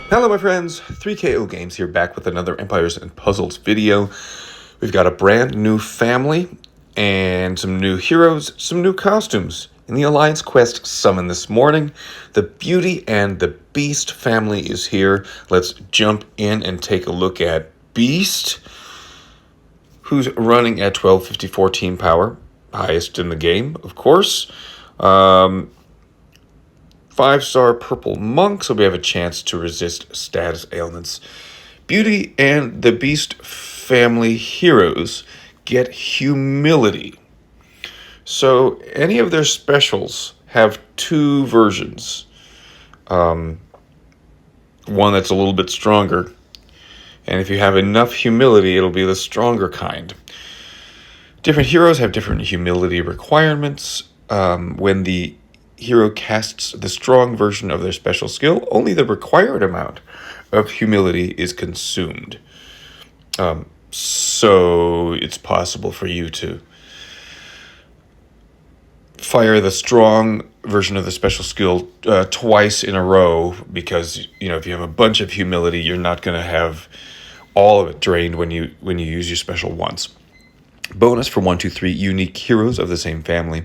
Hello my friends, 3KO Games here, back with another Empires and Puzzles video. We've got a brand new family and some new heroes, some new costumes in the Alliance Quest summon this morning. The Beauty and the Beast family is here. Let's jump in and take a look at Beast, who's running at 1254 team power, highest in the game, of course. 5-star purple monk, so we have a chance to resist status ailments. Beauty and the Beast family heroes get humility. So any of their specials have two versions. One that's a little bit stronger. And if you have enough humility, it'll be the stronger kind. Different heroes have different humility requirements. When the hero casts the strong version of their special skill, only the required amount of humility is consumed. So it's possible for you to fire the strong version of the special skill twice in a row, because if you have a bunch of humility, you're not going to have all of it drained when you use your special once. Bonus for 1, 2, 3 unique heroes of the same family.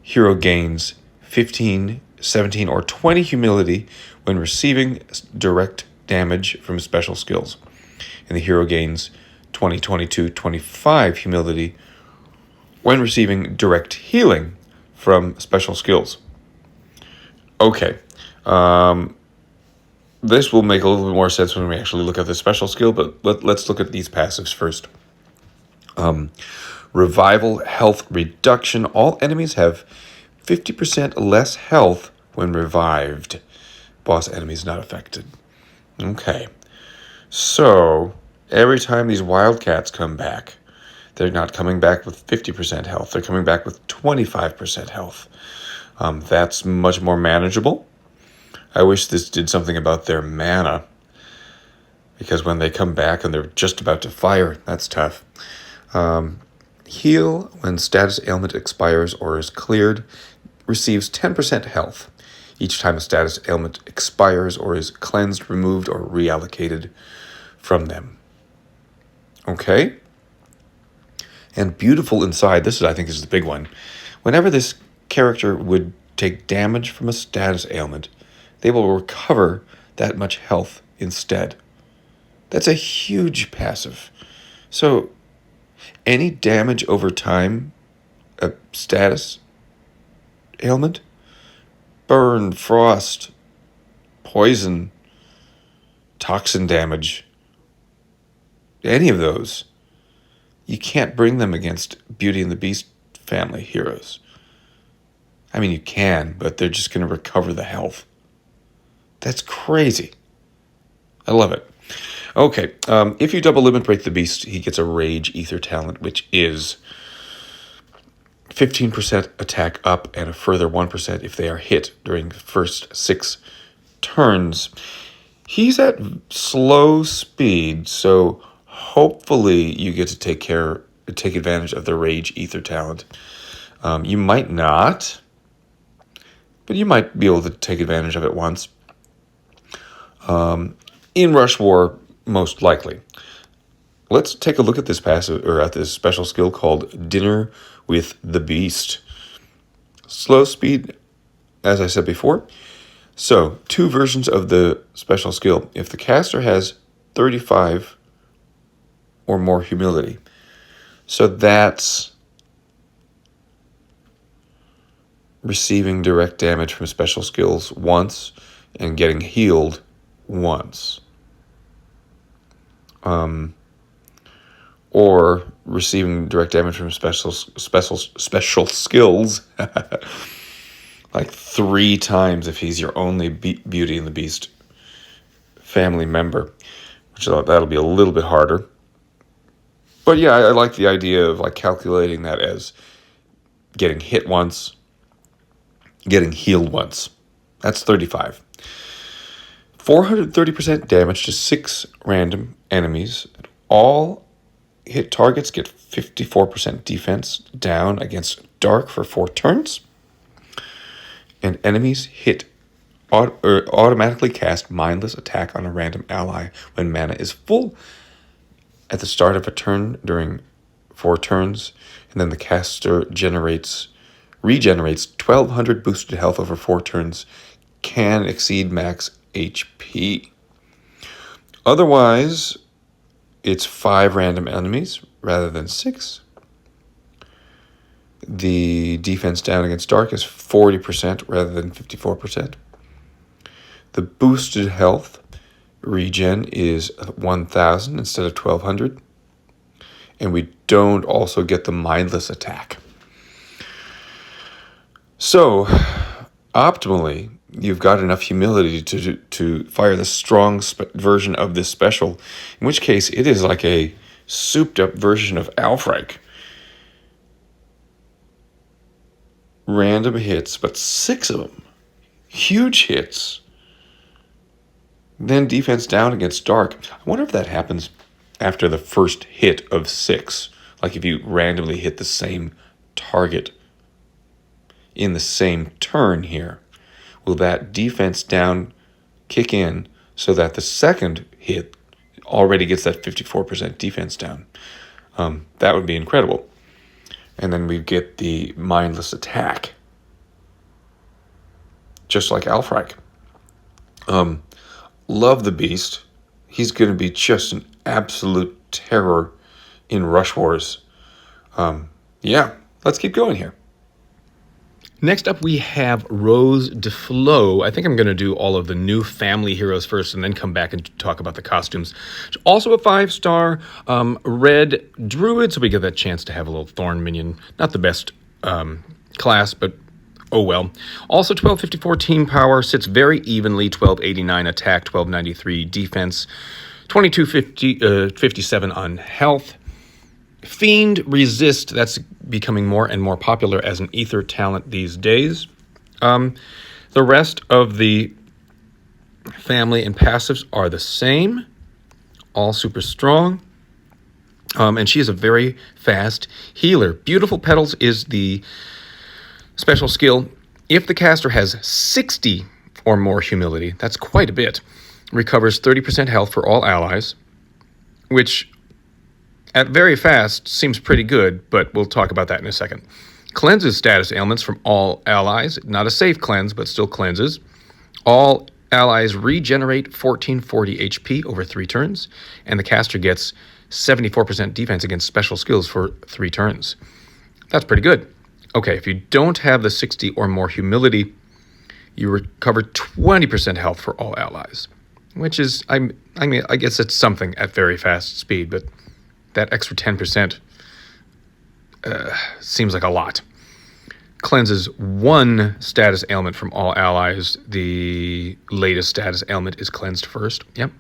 Hero gains 15, 17, or 20 humility when receiving direct damage from special skills. And the hero gains 20, 22, 25 humility when receiving direct healing from special skills. Okay. This will make a little bit more sense when we actually look at the special skill, but let's look at these passives first. Revival health reduction. All enemies have 50% less health when revived. Boss enemies not affected. Okay. So, every time these wildcats come back, they're not coming back with 50% health. They're coming back with 25% health. That's much more manageable. I wish this did something about their mana, because when they come back and they're just about to fire, that's tough. Heal when status ailment expires or is cleared, receives 10% health each time a status ailment expires or is cleansed, removed, or reallocated from them. Okay? And beautiful inside, I think this is the big one. Whenever this character would take damage from a status ailment, they will recover that much health instead. That's a huge passive. So, any damage over time, a status ailment, burn, frost, poison, toxin damage, any of those, you can't bring them against Beauty and the Beast family heroes. I mean, you can, but they're just going to recover the health. That's crazy. I love it. Okay, if you double limit break the Beast, he gets a Rage Ether talent, which is 15% attack up and a further 1% if they are hit during the first 6 turns. He's at slow speed, so hopefully you get to take advantage of the Rage Ether talent. You might not, but you might be able to take advantage of it once. In Rush War, most likely. Let's take a look at this passive, or at this special skill called Dinner with the Beast. Slow speed, as I said before. So, 2 versions of the special skill. If the caster has 35 or more humility, so that's receiving direct damage from special skills once and getting healed once. Or receiving direct damage from special skills like 3 times if he's your only Beauty and the Beast family member, which that'll be a little bit harder. But yeah, I like the idea of calculating that as getting hit once, getting healed once. That's 35. 430% damage to 6 random enemies. All hit targets get 54% defense down against Dark for 4 turns. And enemies hit automatically cast mindless attack on a random ally when mana is full at the start of a turn during 4 turns, and then the caster regenerates 1200 boosted health over 4 turns, can exceed max HP. Otherwise, it's 5 random enemies rather than 6. The defense down against dark is 40% rather than 54%. The boosted health regen is 1000 instead of 1200. And we don't also get the mindless attack. So, optimally, you've got enough humility to fire the strong version of this special, in which case it is like a souped-up version of Alfreich. Random hits, but 6 of them. Huge hits. Then defense down against dark. I wonder if that happens after the first hit of 6. Like if you randomly hit the same target in the same turn here. Will that defense down kick in so that the second hit already gets that 54% defense down? That would be incredible. And then we get the mindless attack. Just like Alfreich. Love the beast. He's going to be just an absolute terror in Rush Wars. Let's keep going here. Next up, we have Rose de Flo. I think I'm going to do all of the new family heroes first and then come back and talk about the costumes. Also a 5-star red druid, so we get that chance to have a little thorn minion. Not the best class, but oh well. Also 1254 team power, sits very evenly, 1289 attack, 1293 defense, 2257 on health. Fiend Resist, that's becoming more and more popular as an ether talent these days. The rest of the family and passives are the same, all super strong. And she is a very fast healer. Beautiful Petals is the special skill. If the caster has 60 or more humility, that's quite a bit, recovers 30% health for all allies, which at very fast seems pretty good, but we'll talk about that in a second. Cleanses status ailments from all allies. Not a safe cleanse, but still cleanses. All allies regenerate 1440 HP over 3 turns, and the caster gets 74% defense against special skills for 3 turns. That's pretty good. Okay, if you don't have the 60 or more humility, you recover 20% health for all allies, which is, I guess it's something at very fast speed, but that extra 10% seems like a lot. Cleanses 1 status ailment from all allies. The latest status ailment is cleansed first. Yep.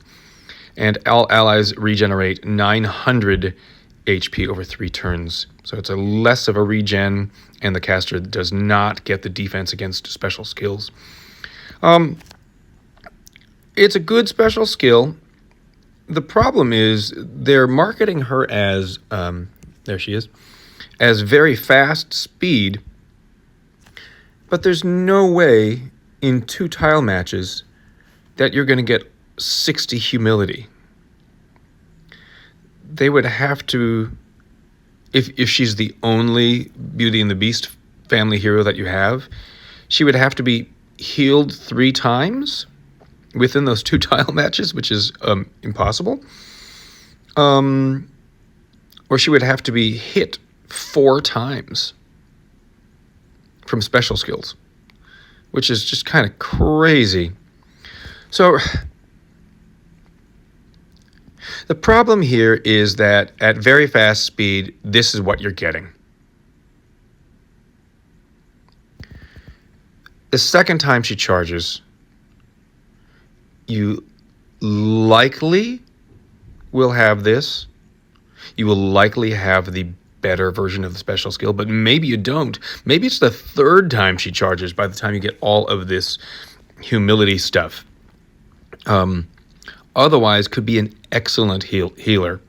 And all allies regenerate 900 HP over 3 turns. So it's a less of a regen, and the caster does not get the defense against special skills. It's a good special skill. The problem is they're marketing her as, there she is, as very fast speed, but there's no way in 2 tile matches that you're going to get 60 humility. They would have to, if she's the only Beauty and the Beast family hero that you have, she would have to be healed 3 times within those 2 tile matches, which is impossible. Or she would have to be hit 4 times from special skills, which is just kind of crazy. So the problem here is that at very fast speed, this is what you're getting. The second time she charges, you likely will have this. You will likely have the better version of the special skill, but maybe you don't. Maybe it's the 3rd time she charges by the time you get all of this humility stuff. Otherwise, could be an excellent healer.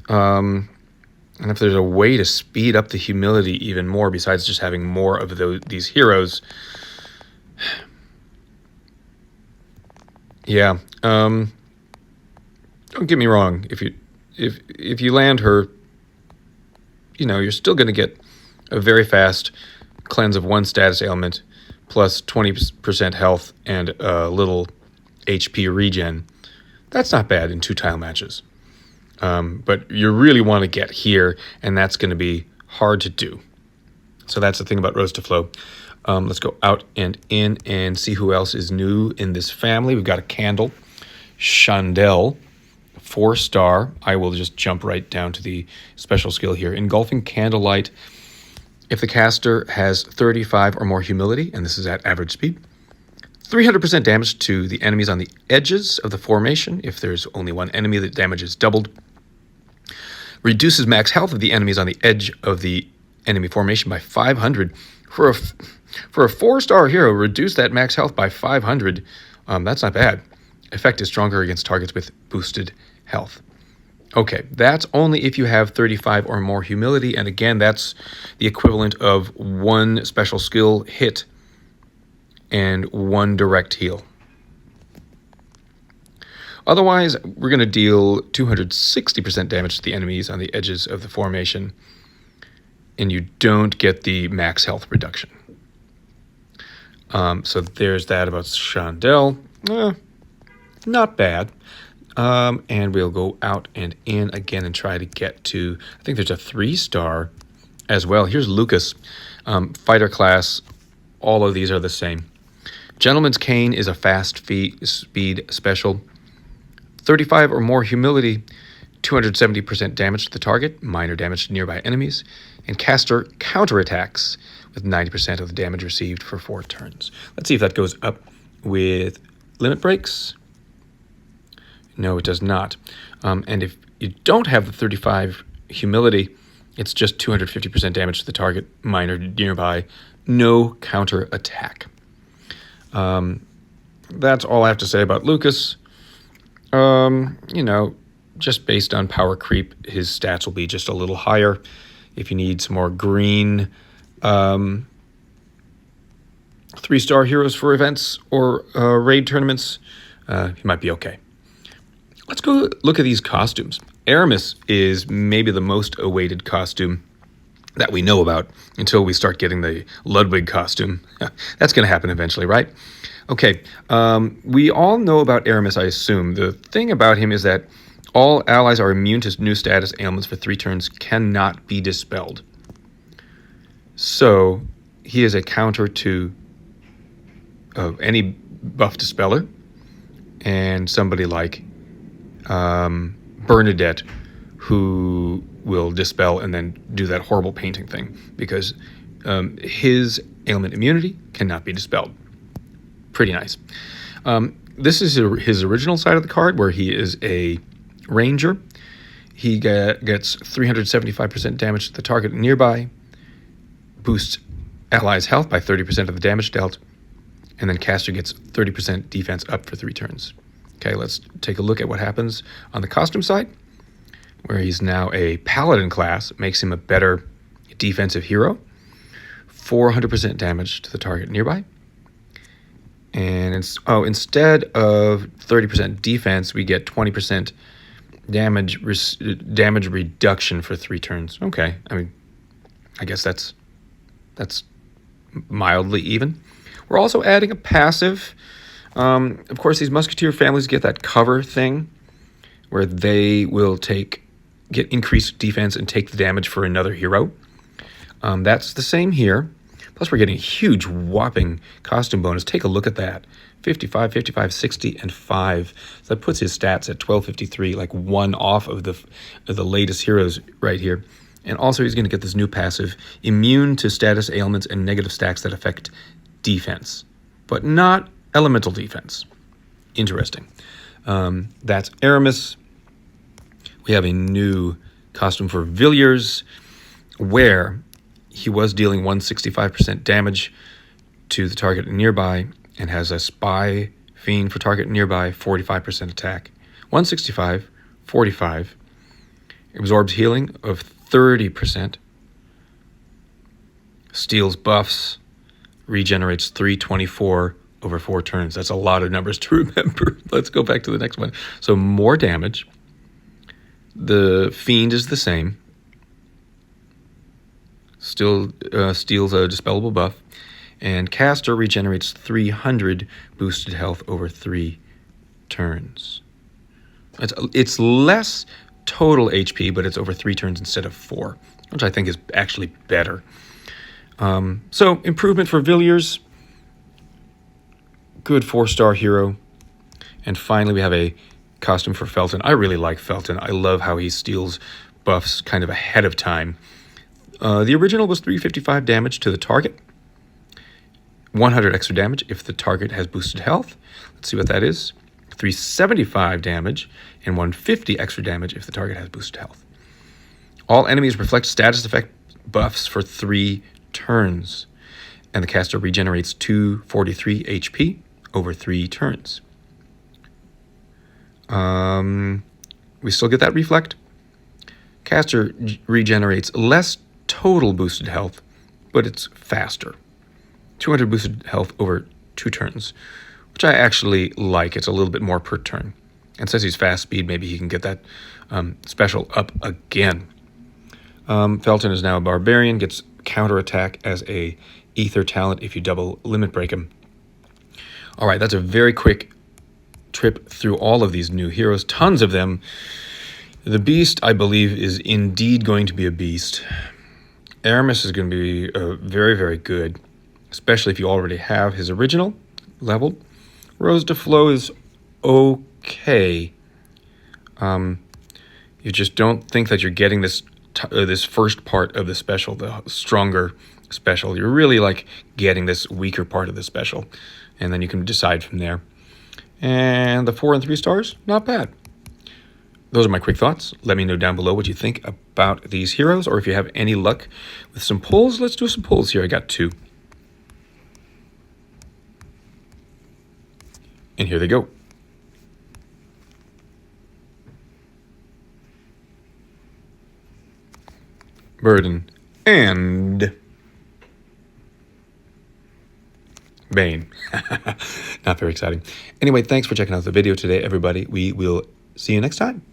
And if there's a way to speed up the humility even more, besides just having more of these heroes, Yeah. Don't get me wrong. If you land her, you're still going to get a very fast cleanse of one status ailment plus 20% health and a little HP regen. That's not bad in 2-tile matches. But you really want to get here, and that's going to be hard to do. So that's the thing about Rose to Flow. Let's go out and in and see who else is new in this family. We've got a Candle, Chandel, 4-star. I will just jump right down to the special skill here. Engulfing Candlelight. If the caster has 35 or more humility, and this is at average speed, 300% damage to the enemies on the edges of the formation. If there's only one enemy, the damage is doubled. Reduces max health of the enemies on the edge of the enemy formation by 500. For a 4-star hero, reduce that max health by 500. That's not bad. Effect is stronger against targets with boosted health. Okay, that's only if you have 35 or more humility, and again, that's the equivalent of one special skill hit and one direct heal. Otherwise, we're going to deal 260% damage to the enemies on the edges of the formation, and you don't get the max health reduction. So there's that about Chandel. Not bad. And we'll go out and in again and try to get to, I think there's a 3-star as well. Here's Lucas, fighter class. All of these are the same. Gentleman's Cane is a fast speed special. 35 or more humility, 270% damage to the target, minor damage to nearby enemies, and caster counterattacks with 90% of the damage received for 4 turns. Let's see if that goes up with limit breaks. No, it does not. And if you don't have the 35 humility, it's just 250% damage to the target, minor nearby, no counter attack. That's all I have to say about Lucas. Just based on power creep, his stats will be just a little higher. If you need some more green 3-star heroes for events or raid tournaments, he might be okay. Let's go look at these costumes. Aramis is maybe the most awaited costume that we know about until we start getting the Ludwig costume. That's going to happen eventually, right? Okay, we all know about Aramis, I assume. The thing about him is that all allies are immune to new status ailments for 3 turns, cannot be dispelled. So he is a counter to any buff dispeller, and somebody like Bernadette, who will dispel and then do that horrible painting thing, because his ailment immunity cannot be dispelled. Pretty nice. This is his original side of the card, where he is a ranger. He gets 375% damage to the target nearby, boosts allies' health by 30% of the damage dealt, and then caster gets 30% defense up for 3 turns. Okay, let's take a look at what happens on the costume side, where he's now a paladin class. It makes him a better defensive hero. 400% damage to the target nearby. And instead of 30% defense, we get 20% damage reduction for 3 turns. Okay, I guess that's mildly even. We're also adding a passive. Of course, these Musketeer families get that cover thing, where they will get increased defense and take the damage for another hero. That's the same here. Plus, we're getting a huge whopping costume bonus. Take a look at that. 55, 55, 60, and 5. So that puts his stats at 1253, like 1 off of the latest heroes right here. And also, he's going to get this new passive, immune to status ailments and negative stacks that affect defense, but not elemental defense. Interesting. That's Aramis. We have a new costume for Villiers, where he was dealing 165% damage to the target nearby and has a Spy Fiend for target nearby, 45% attack. 165, 45. Absorbs healing of 30%. Steals buffs. Regenerates 324 over 4 turns. That's a lot of numbers to remember. Let's go back to the next one. So more damage. The Fiend is the same. Still steals a dispellable buff. And Caster regenerates 300 boosted health over 3 turns. It's less total HP, but it's over 3 turns instead of 4, which I think is actually better. So improvement for Villiers. Good 4-star hero. And finally, we have a costume for Felton. I really like Felton. I love how he steals buffs kind of ahead of time. The original was 355 damage to the target. 100 extra damage if the target has boosted health. Let's see what that is. 375 damage and 150 extra damage if the target has boosted health. All enemies reflect status effect buffs for 3 turns. And the caster regenerates 243 HP over 3 turns. We still get that reflect. Caster regenerates less total boosted health, but it's faster. 200 boosted health over 2 turns, which I actually like. It's a little bit more per turn. And since he's fast speed, maybe he can get that special up again. Felton is now a barbarian, gets counterattack as a ether talent if you double limit break him. All right, that's a very quick trip through all of these new heroes, tons of them. The Beast, I believe, is indeed going to be a beast. Aramis is going to be very, very good, especially if you already have his original leveled. Rose de Flo is okay. You just don't think that you're getting this first part of the special, the stronger special. You're really like getting this weaker part of the special, and then you can decide from there. And the 4 and 3 stars, not bad. Those are my quick thoughts. Let me know down below what you think about these heroes, or if you have any luck with some pulls. Let's do some pulls here. I got 2. And here they go. Burden and Bane. Not very exciting. Anyway, thanks for checking out the video today, everybody. We will see you next time.